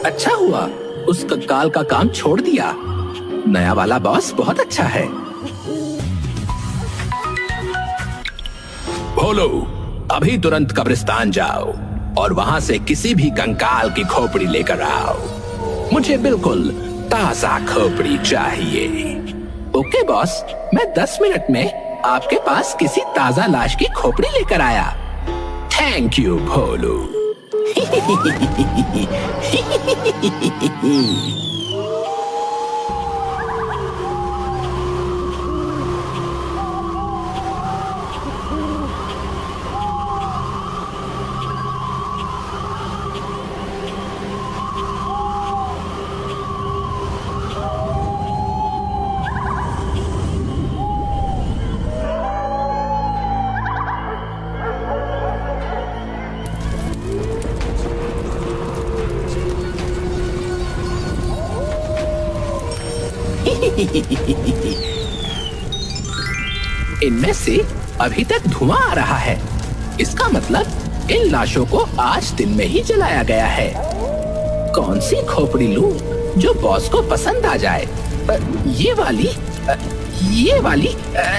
अच्छा हुआ उस कंकाल का काम छोड़ दिया। नया वाला बॉस बहुत अच्छा है। भोलू, अभी तुरंत कब्रिस्तान जाओ और वहां से किसी भी कंकाल की खोपड़ी लेकर आओ। मुझे बिल्कुल ताजा खोपड़ी चाहिए। ओके बॉस, मैं 10 मिनट में आपके पास किसी ताजा लाश की खोपड़ी लेकर आया। थैंक यू भोलू। इनमें से अभी तक धुआं आ रहा है। इसका मतलब इन लाशों को आज दिन में ही जलाया गया है। कौन सी खोपड़ी लूं जो बॉस को पसंद आ जाए? ये वाली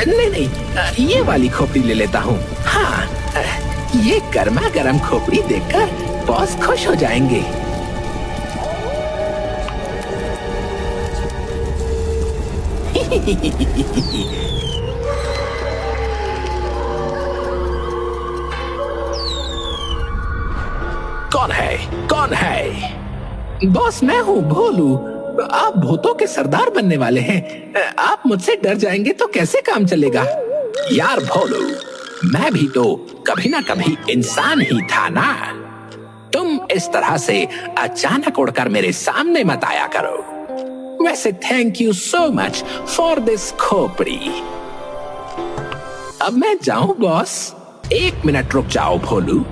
नहीं, ये वाली खोपड़ी ले लेता हूँ। हाँ, ये गर्मा गर्म खोपड़ी देखकर बॉस खुश हो जाएंगे। कौन है? कौन है? बॉस, मैं हूँ भोलू। आप भूतों के सरदार बनने वाले हैं। आप मुझसे डर जाएंगे तो कैसे काम चलेगा? यार भोलू, मैं भी तो कभी ना कभी इंसान ही था ना। तुम इस तरह से अचानक उड़कर मेरे सामने मत आया करो। वैसे thank you so much for this खोपड़ी। अब मैं जाऊं बॉस? 1 मिनट रुक जाओ भोलू।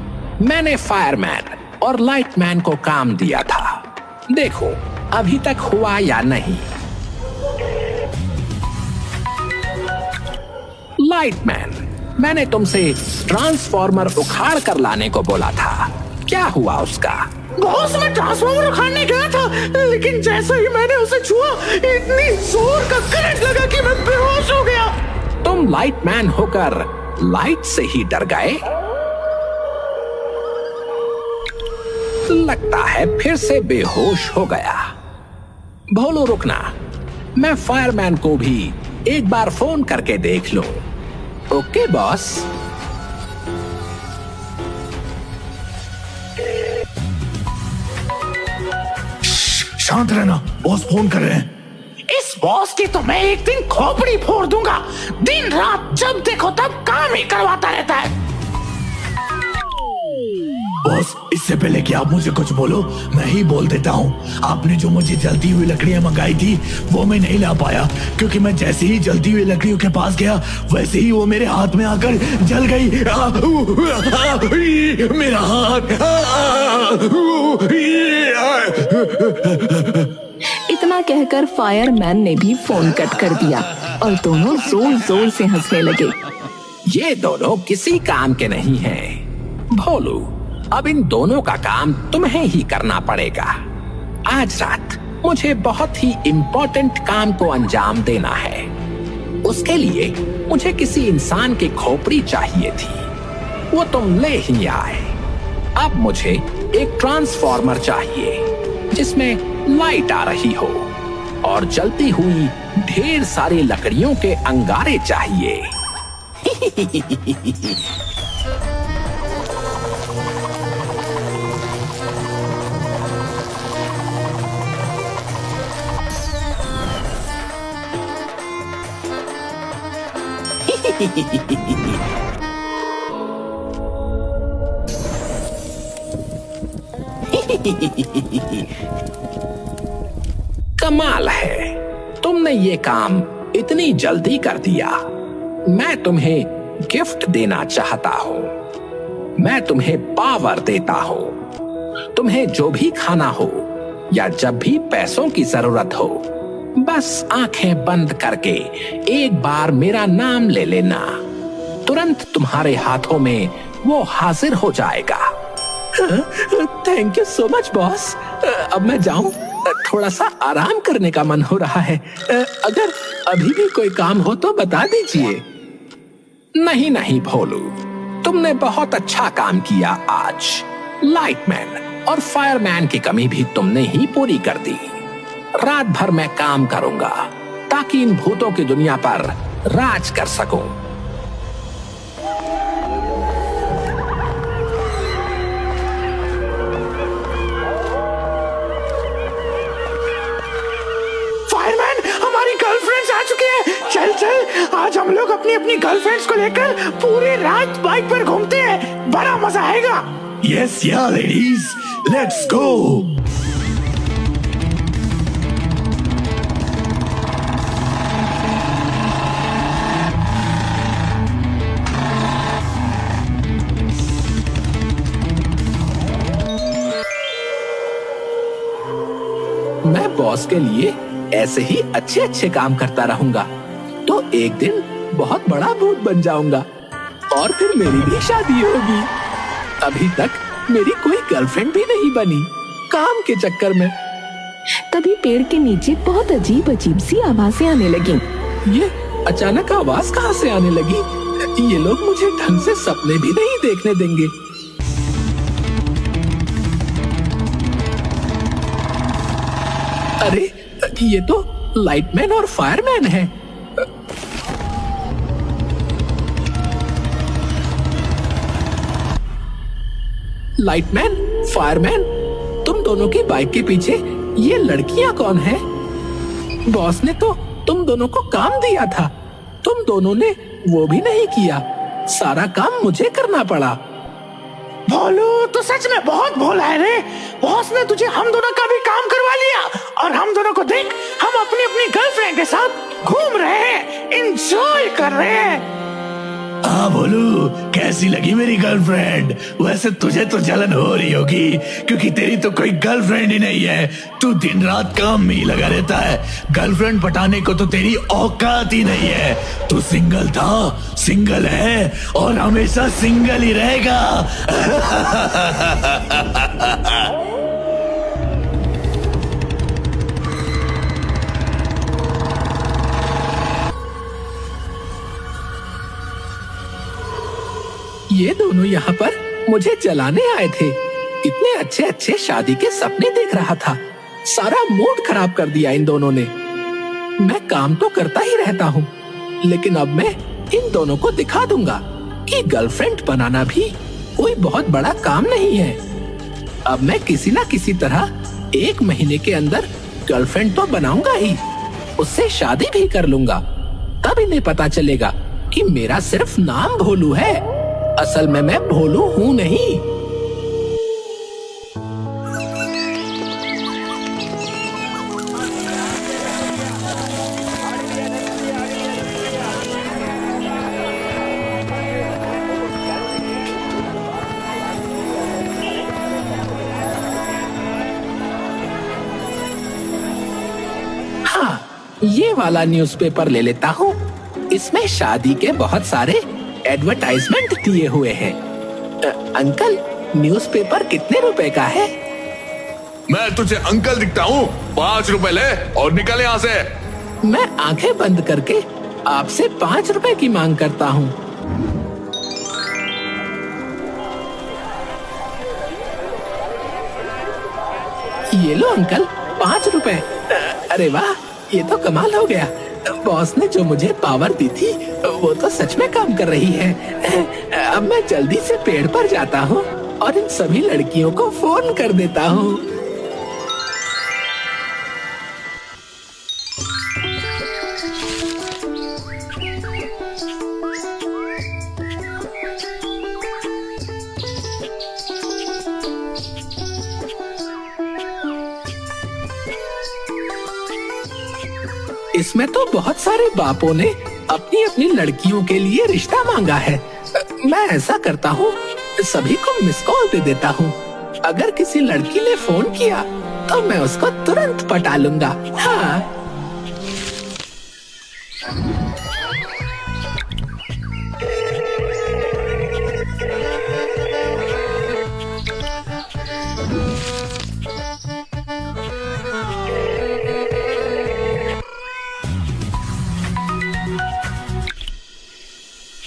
मैंने फायरमैन और लाइटमैन को काम दिया था। देखो अभी तक हुआ या नहीं। लाइटमैन, मैंने तुमसे ट्रांसफॉर्मर उखाड़ कर लाने को बोला था। क्या हुआ उसका? बॉस, मैं ट्रांसफॉर्मर उखाड़ने गया था, लेकिन जैसे ही मैंने उसे छुआ, इतनी जोर का करंट लगा कि मैं बेहोश हो गया। तुम लाइटमैन होकर लाइट से ही डर गए? लगता है फिर से बेहोश हो गया। भोलू रुकना, मैं फायरमैन को भी एक बार फोन करके देख लूं। Okay boss. शांत रहना, बॉस फोन कर रहे हैं। इस बॉस की तो मैं एक दिन खोपड़ी फोड़ दूंगा। दिन रात जब देखो तब काम ही करवाता रहता है। बॉस, इससे पहले कि आप मुझे कुछ बोलो, मैं ही बोल देता हूँ। आपने जो मुझे जलती हुई लकड़ियां मंगाई थी वो मैं नहीं ला पाया, क्योंकि मैं जैसे ही जलती हुई लकड़ियों के पास गया वैसे ही वो मेरे हाथ में आकर जल गई। मेरा हाथ। इतना कहकर फायरमैन ने भी फोन कट कर दिया और दोनों जोर जोर से हंसने लगे। ये दोनों किसी काम के नहीं हैं। भोलू, अब इन दोनों का काम तुम्हें ही करना पड़ेगा। आज रात मुझे बहुत ही इम्पोर्टेंट काम को अंजाम देना है। उसके लिए मुझे किसी इंसान की खोपड़ी चाहिए थी। वो तुम ले ही आए। अब मुझे एक ट्रांसफॉर्मर चाहिए जिसमें लाइट आ रही हो और जलती हुई ढेर सारी लकड़ियों के अंगारे चाहिए। कमाल है, तुमने ये काम इतनी जल्दी कर दिया। मैं तुम्हें गिफ्ट देना चाहता हूँ। मैं तुम्हें पावर देता हूँ। तुम्हें जो भी खाना हो या जब भी पैसों की जरूरत हो, बस आंखें बंद करके एक बार मेरा नाम ले लेना। तुरंत तुम्हारे हाथों में वो हाजिर हो जाएगा। Thank you so much boss. अब मैं जाऊं? थोड़ा सा आराम करने का मन हो रहा है। अगर अभी भी कोई काम हो तो बता दीजिए। नहीं नहीं भोलू, तुमने बहुत अच्छा काम किया आज। लाइटमैन और फायरमैन की कमी भी तुमने ही पूरी कर दी। रात भर मैं काम करूंगा ताकि इन भूतों की दुनिया पर राज कर सकूं। फायरमैन, हमारी गर्लफ्रेंड्स आ चुकी हैं। चल चल, आज हम लोग अपनी अपनी गर्लफ्रेंड्स को लेकर पूरी रात बाइक पर घूमते हैं। बड़ा मजा आएगा। यस या लेडीज, लेट्स गो। मैं बॉस के लिए ऐसे ही अच्छे अच्छे काम करता रहूंगा तो एक दिन बहुत बड़ा भूत बन जाऊंगा और फिर मेरी भी शादी होगी। अभी तक मेरी कोई गर्लफ्रेंड भी नहीं बनी, काम के चक्कर में। तभी पेड़ के नीचे बहुत अजीब अजीब सी आवाजें आने लगीं। ये अचानक आवाज कहाँ से आने लगी? ये लोग मुझे ढंग से सपने भी नहीं देखने देंगे। अरे ये तो लाइटमैन और फायरमैन है। लाइटमैन, फायरमैन, तुम दोनों की बाइक के पीछे ये लड़कियां कौन है? बॉस ने तो तुम दोनों को काम दिया था, तुम दोनों ने वो भी नहीं किया। सारा काम मुझे करना पड़ा। भोलू, तो सच में बहुत भोला है रे। बॉस ने तुझे हम दोनों का भी काम करवा लिया और हम दोनों को देख, हम अपनी अपनी गर्लफ्रेंड के साथ घूम रहे हैं, एंजॉय कर रहे हैं। हाँ बोलू, कैसी लगी मेरी गर्लफ्रेंड? वैसे तुझे तो जलन हो रही होगी क्योंकि तेरी तो कोई गर्लफ्रेंड ही नहीं है। तू दिन रात काम में ही लगा रहता है। गर्लफ्रेंड पटाने को तो तेरी औकात ही नहीं है। तू सिंगल था, सिंगल है और हमेशा सिंगल ही रहेगा। ये दोनों यहाँ पर मुझे जलाने आए थे। इतने अच्छे अच्छे शादी के सपने देख रहा था, सारा मूड खराब कर दिया इन दोनों ने। मैं काम तो करता ही रहता हूँ, लेकिन अब मैं इन दोनों को दिखा दूंगा कि गर्लफ्रेंड बनाना भी कोई बहुत बड़ा काम नहीं है। अब मैं किसी ना किसी तरह 1 महीने के अंदर गर्लफ्रेंड तो बनाऊंगा ही, उससे शादी भी कर लूंगा। तब इन्हें पता चलेगा कि मेरा सिर्फ नाम भोलू है, असल में मैं भोलू हूं नहीं। हाँ, ये वाला न्यूज़पेपर ले लेता हूँ। इसमें शादी के बहुत सारे एडवर्टाइजमेंट दिए हुए हैं। अंकल, न्यूज़पेपर कितने रुपए का है? मैं तुझे अंकल दिखता हूँ? 5 रुपए ले और निकल यहाँ से। मैं आंखें बंद करके आपसे 5 रुपए की मांग करता हूँ। ये लो अंकल, 5 रुपए। अरे वाह, ये तो कमाल हो गया। बॉस ने जो मुझे पावर दी थी वो तो सच में काम कर रही है। अब मैं जल्दी से पेड़ पर जाता हूँ और इन सभी लड़कियों को फोन कर देता हूँ। इसमें तो बहुत सारे बापों ने अपनी अपनी लड़कियों के लिए रिश्ता मांगा है। मैं ऐसा करता हूँ, सभी को मिस कॉल दे देता हूँ। अगर किसी लड़की ने फोन किया तो मैं उसको तुरंत पटा लूंगा। हाँ।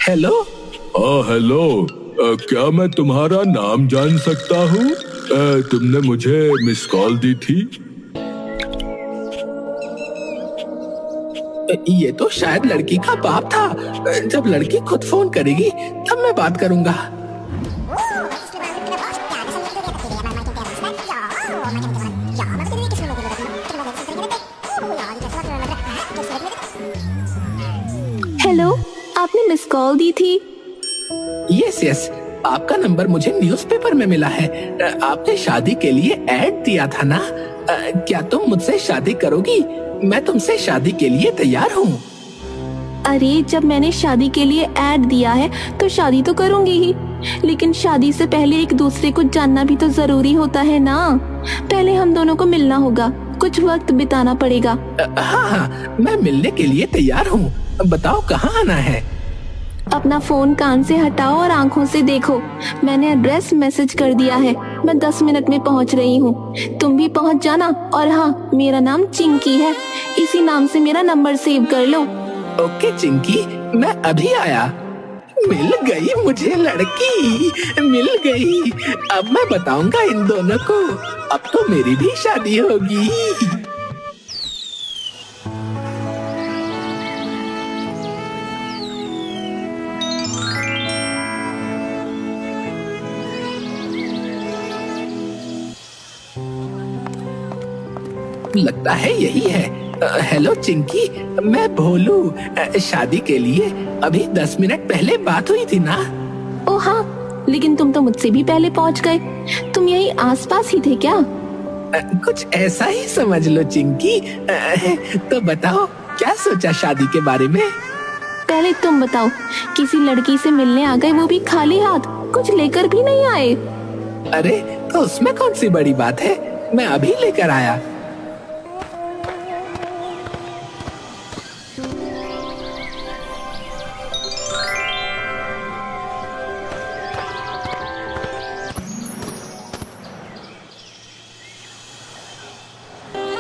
हेलो। हेलो। क्या मैं तुम्हारा नाम जान सकता हूँ? तुमने मुझे मिस कॉल दी थी। ये तो शायद लड़की का बाप था। जब लड़की खुद फोन करेगी तब मैं बात करूंगा। हेलो, आपने मिस कॉल दी थी। यस यस, आपका नंबर मुझे न्यूज़पेपर में मिला है। आपने शादी के लिए ऐड दिया था ना? क्या तुम मुझसे शादी करोगी? मैं तुमसे शादी के लिए तैयार हूँ। अरे, जब मैंने शादी के लिए ऐड दिया है तो शादी तो करूंगी ही, लेकिन शादी से पहले एक दूसरे को जानना भी तो जरूरी होता है ना। पहले हम दोनों को मिलना होगा, कुछ वक्त बिताना पड़ेगा। हाँ हाँ, मैं मिलने के लिए तैयार हूँ। बताओ कहाँ आना है? अपना फोन कान से हटाओ और आंखों से देखो। मैंने एड्रेस मैसेज कर दिया है। मैं 10 मिनट में पहुंच रही हूँ, तुम भी पहुंच जाना। और हाँ, मेरा नाम चिंकी है, इसी नाम से मेरा नंबर सेव कर लो। ओके चिंकी, मैं अभी आया। मिल गई मुझे लड़की, मिल गई। अब मैं बताऊंगा इन दोनों को, अब तो मेरी भी शादी होगी। लगता है यही है। हेलो चिंकी, मैं भोलू। शादी के लिए अभी 10 मिनट पहले बात हुई थी ना? ओ हाँ, लेकिन तुम तो मुझसे भी पहले पहुंच गए। तुम यही आसपास ही थे क्या? कुछ ऐसा ही समझ लो चिंकी। तो बताओ, क्या सोचा शादी के बारे में? पहले तुम बताओ, किसी लड़की से मिलने आ गए, वो भी खाली हाथ, कुछ लेकर भी नहीं आए। अरे, तो उसमें कौन सी बड़ी बात है, मैं अभी लेकर आया।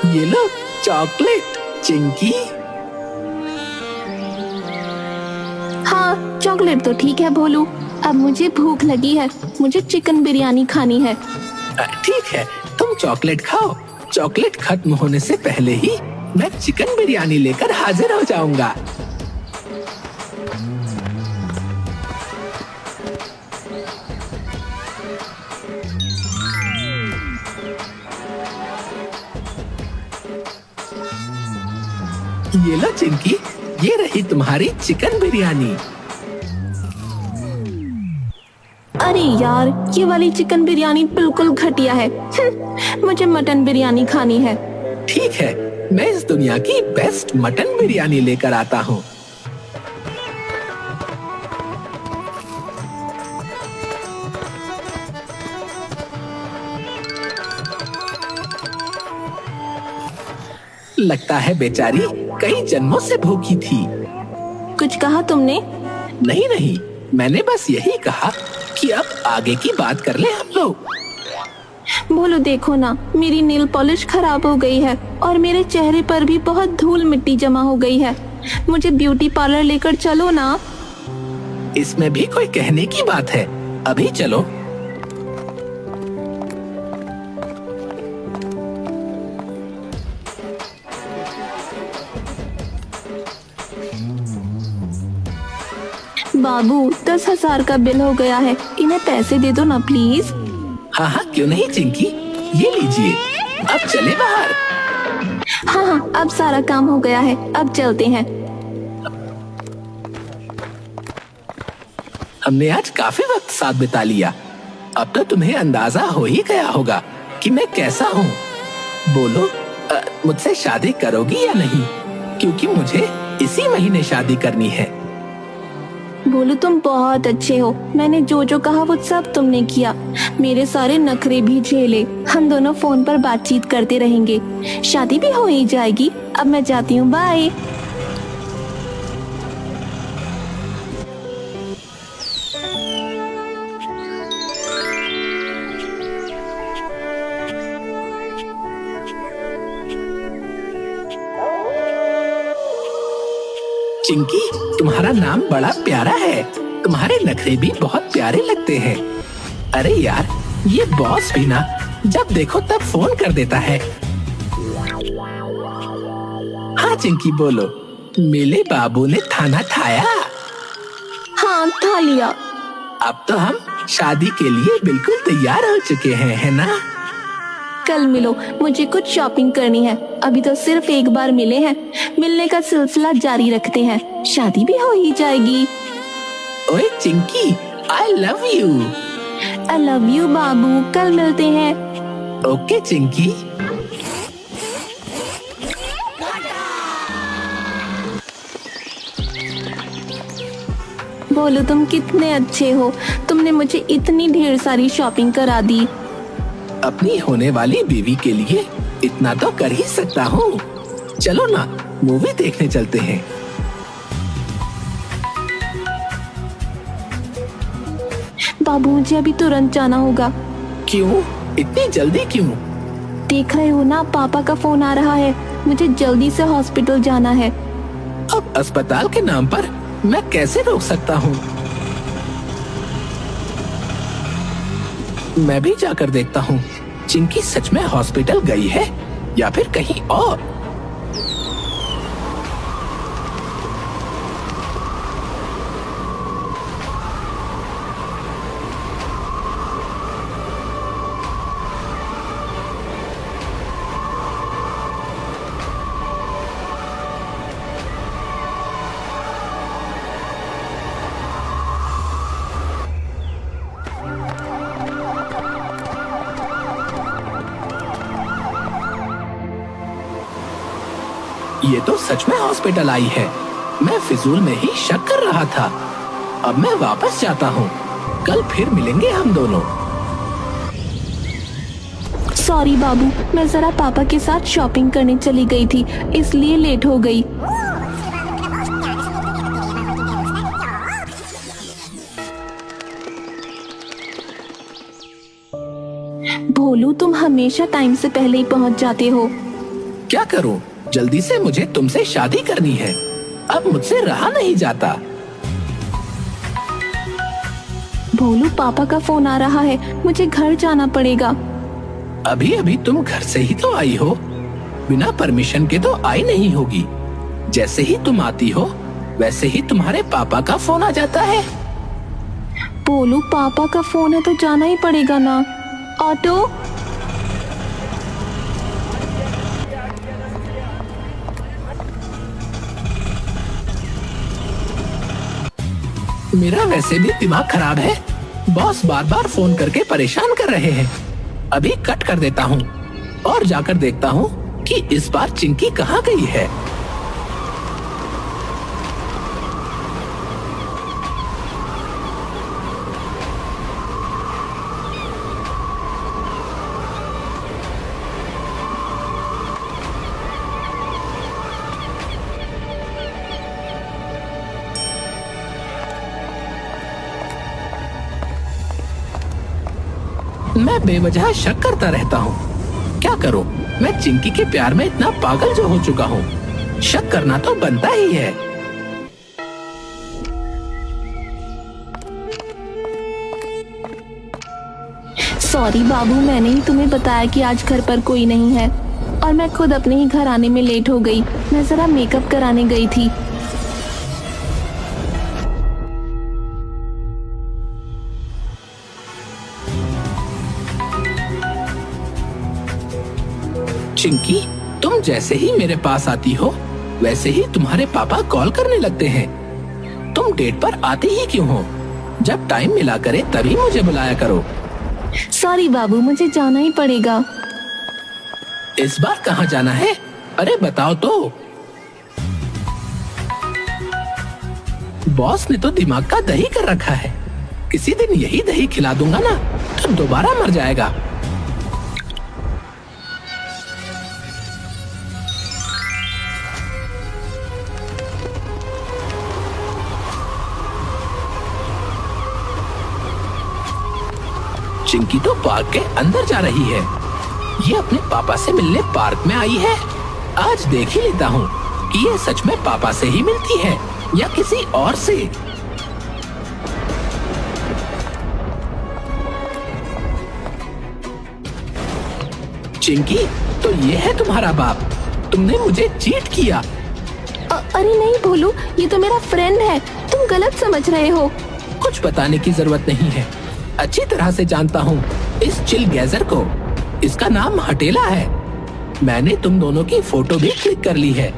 ये लो चॉकलेट चिंकी। हाँ, चॉकलेट तो ठीक है भोलू। अब मुझे भूख लगी है, मुझे चिकन बिरयानी खानी है। ठीक है, तुम चॉकलेट खाओ। चॉकलेट खत्म होने से पहले ही मैं चिकन बिरयानी लेकर हाजिर हो जाऊंगा। ये लो चिंकी, ये रही तुम्हारी चिकन बिरयानी। अरे यार, ये वाली चिकन बिरयानी बिल्कुल घटिया है। मुझे मटन बिरयानी खानी है। ठीक है, मैं इस दुनिया की बेस्ट मटन बिरयानी लेकर आता हूँ। लगता है बेचारी कई जन्मों से भूखी थी। कुछ कहा तुमने? नहीं नहीं, मैंने बस यही कहा कि अब आगे की बात कर ले हम लोग। बोलो, देखो ना, मेरी नेल पॉलिश खराब हो गई है और मेरे चेहरे पर भी बहुत धूल मिट्टी जमा हो गई है। मुझे ब्यूटी पार्लर लेकर चलो ना। इसमें भी कोई कहने की बात है, अभी चलो। बाबू, 10,000 का बिल हो गया है, इन्हें पैसे दे दो ना प्लीज। हाँ हाँ, क्यों नहीं चिंकी, ये लीजिए। अब चले बाहर। हाँ हाँ, अब सारा काम हो गया है, अब चलते हैं। हमने आज काफी वक्त साथ बिता लिया। अब तो तुम्हें अंदाजा हो ही गया होगा कि मैं कैसा हूँ। बोलो, मुझसे शादी करोगी या नहीं? क्योंकि मुझे इसी महीने शादी करनी है। बोलो, तुम बहुत अच्छे हो। मैंने जो जो कहा वो सब तुमने किया, मेरे सारे नखरे भी झेले। हम दोनों फोन पर बातचीत करते रहेंगे, शादी भी हो ही जाएगी। अब मैं जाती हूँ, बाय। चिंकी, तुम्हारा नाम बड़ा प्यारा है। तुम्हारे नखरे भी बहुत प्यारे लगते हैं। अरे यार, ये बॉस भी ना जब देखो तब फोन कर देता है। हाँ चिंकी बोलो, मेरे बाबू ने खाना खाया? हाँ खा लिया। अब तो हम शादी के लिए बिल्कुल तैयार हो चुके हैं, है ना? कल मिलो, मुझे कुछ शॉपिंग करनी है। अभी तो सिर्फ एक बार मिले हैं, मिलने का सिलसिला जारी रखते हैं, शादी भी हो ही जाएगी। ओए Chinki, I love you. I love you बाबू, कल मिलते हैं। ओके चिंकी। बोलो तुम कितने अच्छे हो, तुमने मुझे इतनी ढेर सारी शॉपिंग करा दी। अपनी होने वाली बीवी के लिए इतना तो कर ही सकता हूँ। चलो ना, मूवी देखने चलते हैं। बाबू मुझे अभी तुरंत जाना होगा। क्यों? इतनी जल्दी क्यों? देख रहे हो ना, पापा का फोन आ रहा है, मुझे जल्दी से हॉस्पिटल जाना है। अब अस्पताल के नाम पर मैं कैसे रोक सकता हूँ? मैं भी जाकर देखता हूँ चिंकी सच में हॉस्पिटल गई है या फिर कहीं और। ये तो सच में हॉस्पिटल आई है। मैं फिजूल में ही शक कर रहा था। अब मैं वापस जाता हूँ, कल फिर मिलेंगे हम दोनों। सॉरी बाबू, मैं जरा पापा के साथ शॉपिंग करने चली गई थी, इसलिए लेट हो गई। भोलू, तुम हमेशा टाइम से पहले ही पहुंच जाते हो। क्या करूं? जल्दी से मुझे तुमसे शादी करनी है। अब मुझसे रहा नहीं जाता। भोलू, पापा का फोन आ रहा है, मुझे घर जाना पड़ेगा। अभी अभी तुम घर से ही तो आई हो, बिना परमिशन के तो आई नहीं होगी। जैसे ही तुम आती हो वैसे ही तुम्हारे पापा का फोन आ जाता है। भोलू, पापा का फोन है तो जाना ही पड़ेगा ना। ऑटो। मेरा वैसे भी दिमाग खराब है। बॉस बार बार फोन करके परेशान कर रहे हैं। अभी कट कर देता हूँ और जाकर देखता हूँ कि इस बार चिंकी कहाँ गई है। मैं बेवजह शक करता रहता हूँ। क्या करूँ? मैं चिंकी के प्यार में इतना पागल जो हो चुका हूँ। शक करना तो बनता ही है। सॉरी बाबू, मैंने ही तुम्हें बताया कि आज घर पर कोई नहीं है और मैं खुद अपने ही घर आने में लेट हो गई। मैं जरा मेकअप कराने गई थी। चिंकी, तुम जैसे ही मेरे पास आती हो वैसे ही तुम्हारे पापा कॉल करने लगते हैं। तुम डेट पर आती ही क्यों हो? जब टाइम मिला करे तभी मुझे बुलाया करो। सॉरी बाबू, मुझे जाना ही पड़ेगा। इस बार कहाँ जाना है? अरे बताओ तो। बॉस ने तो दिमाग का दही कर रखा है। किसी दिन यही दही खिला दूंगा ना तो दोबारा मर जाएगा। चिंकी तो पार्क के अंदर जा रही है। ये अपने पापा से मिलने पार्क में आई है। आज देख ही लेता हूँ कि ये सच में पापा से ही मिलती है या किसी और से? चिंकी, तो ये है तुम्हारा बाप? तुमने मुझे चीट किया। अरे नहीं भोलू, ये तो मेरा फ्रेंड है, तुम गलत समझ रहे हो। कुछ बताने की जरूरत नहीं है, अच्छी तरह से जानता हूँ इस चिल गैजर को। इसका नाम हटेला है। मैंने तुम दोनों की फोटो भी क्लिक कर ली है।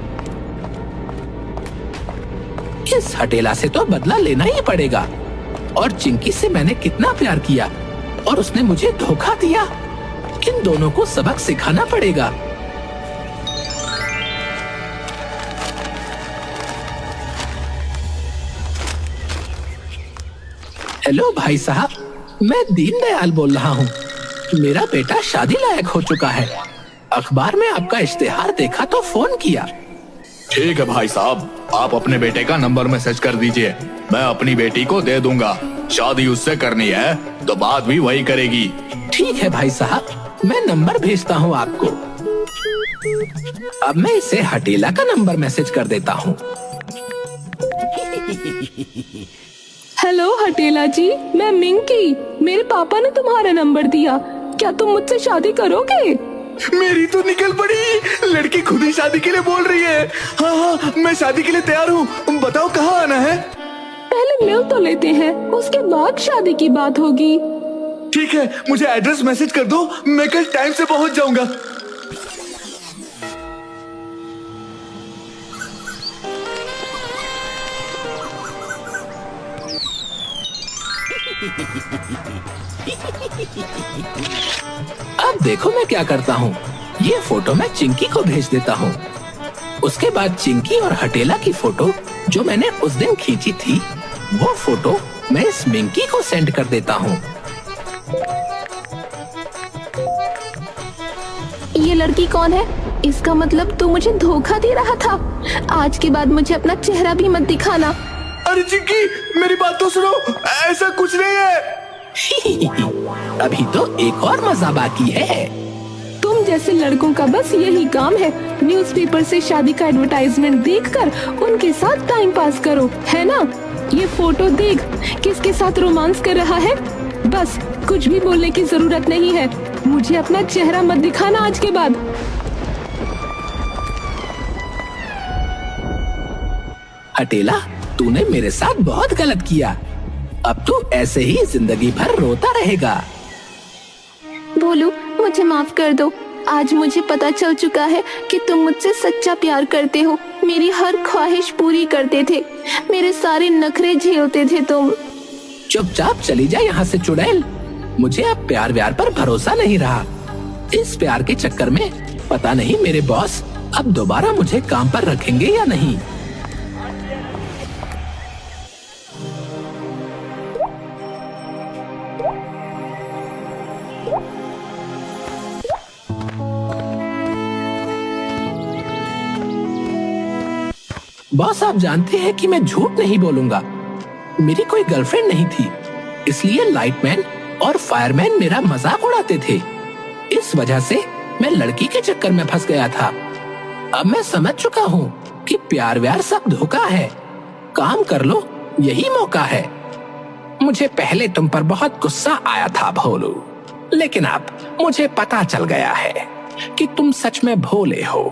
इस हटेला से तो बदला लेना ही पड़ेगा। और चिंकी से मैंने कितना प्यार किया और उसने मुझे धोखा दिया। इन दोनों को सबक सिखाना पड़ेगा। हेलो भाई साहब, मैं दीनदयाल बोल रहा हूँ। मेरा बेटा शादी लायक हो चुका है। अखबार में आपका इश्तेहार देखा तो फोन किया। ठीक है भाई साहब, आप अपने बेटे का नंबर मैसेज कर दीजिए, मैं अपनी बेटी को दे दूंगा। शादी उससे करनी है तो बात भी वही करेगी। ठीक है भाई साहब, मैं नंबर भेजता हूँ आपको। अब मैं इसे हटेला का नंबर मैसेज कर देता हूँ। हेलो हटेला जी, मैं मिंकी। मेरे पापा ने तुम्हारा नंबर दिया, क्या तुम मुझसे शादी करोगे? मेरी तो निकल पड़ी, लड़की खुद ही शादी के लिए बोल रही है। हाँ हाँ, मैं शादी के लिए तैयार हूँ, बताओ कहाँ आना है? पहले मिल तो लेते हैं, उसके बाद शादी की बात होगी। ठीक है, मुझे एड्रेस मैसेज कर दो, मैं कल टाइम से पहुँच जाऊंगा। अब देखो मैं क्या करता हूँ। ये फोटो मैं चिंकी को भेज देता हूँ। उसके बाद चिंकी और हटेला की फोटो जो मैंने उस दिन खींची थी, वो फोटो मैं इस मिंकी को सेंड कर देता हूँ। ये लड़की कौन है? इसका मतलब तू मुझे धोखा दे रहा था। आज के बाद मुझे अपना चेहरा भी मत दिखाना। अरे चिंकी, मेरी बात तो सुनो, ऐसा कुछ नहीं है। अभी तो एक और मजा बाकी है। तुम जैसे लड़कों का बस यही काम है, न्यूज़पेपर से शादी का एडवर्टाइजमेंट देखकर उनके साथ टाइम पास करो, है ना? ये फोटो देख, किसके साथ रोमांस कर रहा है। बस कुछ भी बोलने की जरूरत नहीं है। मुझे अपना चेहरा मत दिखाना आज के बाद। हटेला, तूने मेरे साथ बहुत गलत किया। अब तू ऐसे ही जिंदगी भर रोता रहेगा। भोलू, मुझे माफ कर दो। आज मुझे पता चल चुका है कि तुम मुझसे सच्चा प्यार करते हो। मेरी हर ख्वाहिश पूरी करते थे, मेरे सारे नखरे झेलते थे तुम। चुपचाप चली जा यहाँ से चुड़ैल। मुझे अब प्यार व्यार पर भरोसा नहीं रहा। इस प्यार के चक्कर में पता नहीं मेरे बॉस अब दोबारा मुझे काम पर रखेंगे या नहीं। बॉस, आप जानते हैं कि मैं झूठ नहीं बोलूंगा। मेरी कोई गर्लफ्रेंड नहीं थी, इसलिए लाइटमैन और फायरमैन मेरा मजाक उड़ाते थे। इस वजह से मैं लड़की के चक्कर में फंस गया था। अब मैं समझ चुका हूँ कि प्यार व्यार सब धोखा है। काम कर लो, यही मौका है। मुझे पहले तुम पर बहुत गुस्सा आया था भोलू, लेकिन अब मुझे पता चल गया है कि तुम सच में भोले हो।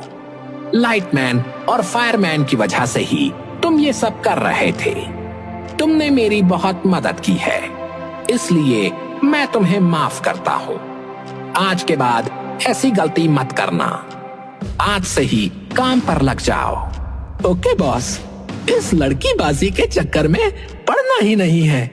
लाइटमैन और फायरमैन की वजह से ही तुम ये सब कर रहे थे। तुमने मेरी बहुत मदद की है, इसलिए मैं तुम्हें माफ करता हूँ। आज के बाद ऐसी गलती मत करना। आज से ही काम पर लग जाओ। ओके बॉस, इस लड़की बाजी के चक्कर में पड़ना ही नहीं है।